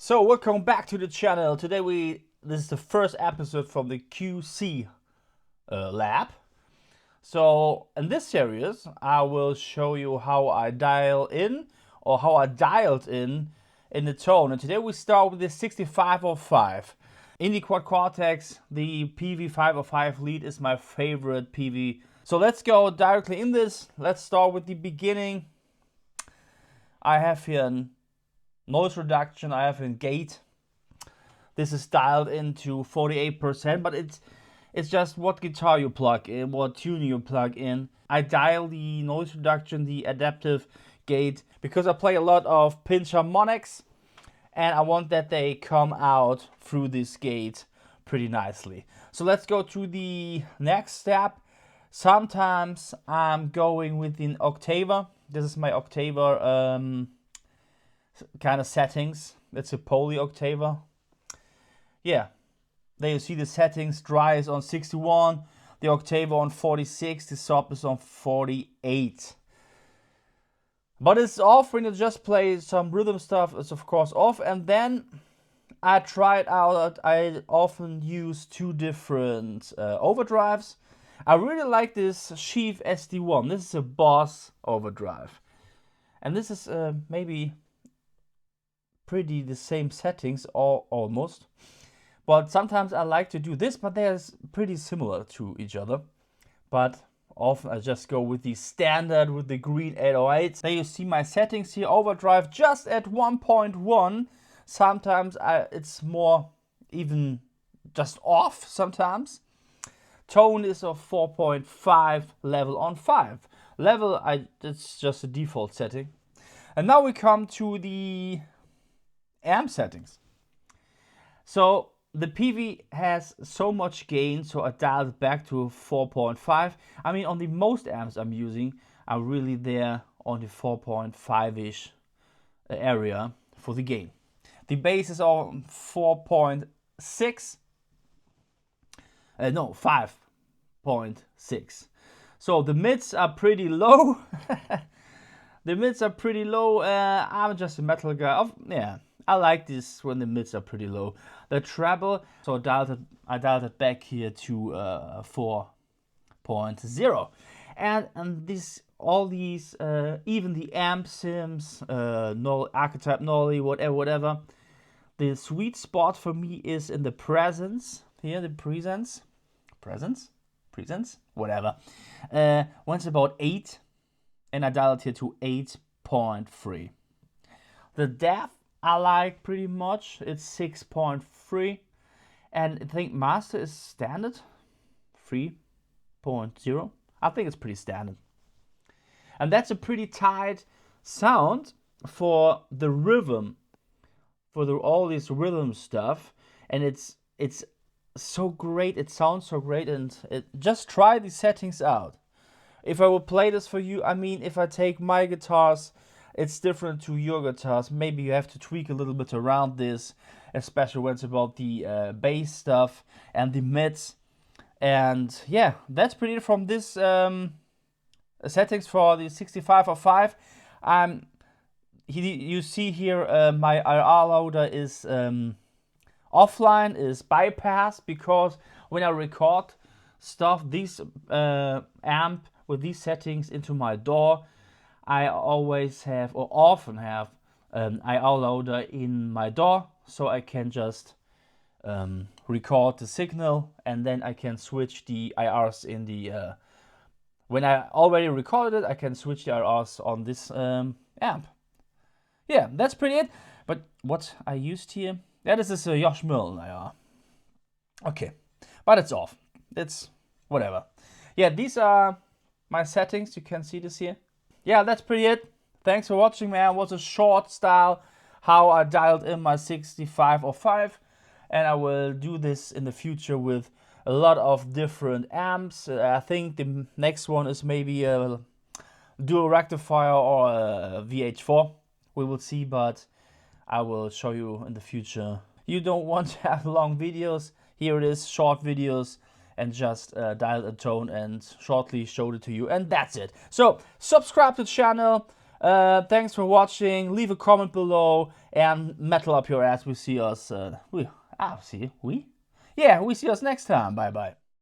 So welcome back to the channel. Today this is the first episode from the QC lab. So in this series I will show you how I dial in, or how I dialed in the tone. And today we start with the 6505. In the Quad Cortex, the PV505 lead is my favorite PV. So let's go directly in this. Let's start with the beginning. I have here an noise reduction, I have in gate. This is dialed into 48%, but it's just what guitar you plug in, what tuning you plug in. I dial the noise reduction, the adaptive gate, because I play a lot of pinch harmonics and I want that they come out through this gate pretty nicely. So let's go to the next step. Sometimes I'm going with an octaver. This is my octaver kind of settings. It's a poly octaver. Yeah, there you see the settings. Dry is on 61, the octaver on 46, the sub is on 48. But it's off when you just play some rhythm stuff. It's of course off. And then I tried out, I often use two different overdrives. I really like this Sheaf SD1. This is a Boss overdrive, and this is maybe pretty the same settings, or almost, but sometimes I like to do this, but they're pretty similar to each other. But often I just go with the standard, with the green 808. There you see my settings here. Overdrive just at 1.1. Sometimes it's more even just off sometimes. Tone is of 4.5, level on 5. Level, it's just a default setting. And now we come to the amp settings. So the PV has so much gain, so I dialed it back to 4.5. I mean, on the most amps I'm using, I'm really there on the 4.5-ish area for the gain. The bass is on 4.6. No, 5.6. So the mids are pretty low. The mids are pretty low. I'm just a metal guy. Yeah, I like this when the mids are pretty low. The treble, so I dialed it back here to 4.0. And all these, even the amp sims, archetype nollie, whatever. The sweet spot for me is in the presence. Here, the presence, whatever. When it's about 8, and I dialed here to 8.3. The depth I like pretty much. It's 6.3, and I think master is standard 3.0. I think it's pretty standard, and that's a pretty tight sound for the rhythm, for all this rhythm stuff, and it's so great. It sounds so great, and just try these settings out. If I would play this for you, I mean, if I take my guitars, it's different to your guitars. Maybe you have to tweak a little bit around this, especially when it's about the bass stuff and the mids. And yeah, that's pretty it from this settings for the 6505. You see here my IR loader is offline, is bypassed, because when I record stuff, this amp with these settings into my DAW, I always have, or often have, IR loader in my DAW, so I can just record the signal, and then I can switch the IRs in the when I already recorded it, I can switch the IRs on this amp. Yeah, that's pretty it. But what I used here, yeah, this is a Josh Milne IR. Okay, but it's off. It's whatever. Yeah, these are my settings. You can see this here. Yeah, that's pretty it. Thanks for watching, man. It was a short style how I dialed in my 6505, and I will do this in the future with a lot of different amps. I think the next one is maybe a dual rectifier or a VH4. We will see, but I will show you in the future. You don't want to have long videos. Here it is, short videos, and just dialed a tone and shortly showed it to you, and that's it. So subscribe to the channel, Thanks for watching. Leave a comment below and metal up your ass. We see us. We see us next time. Bye bye.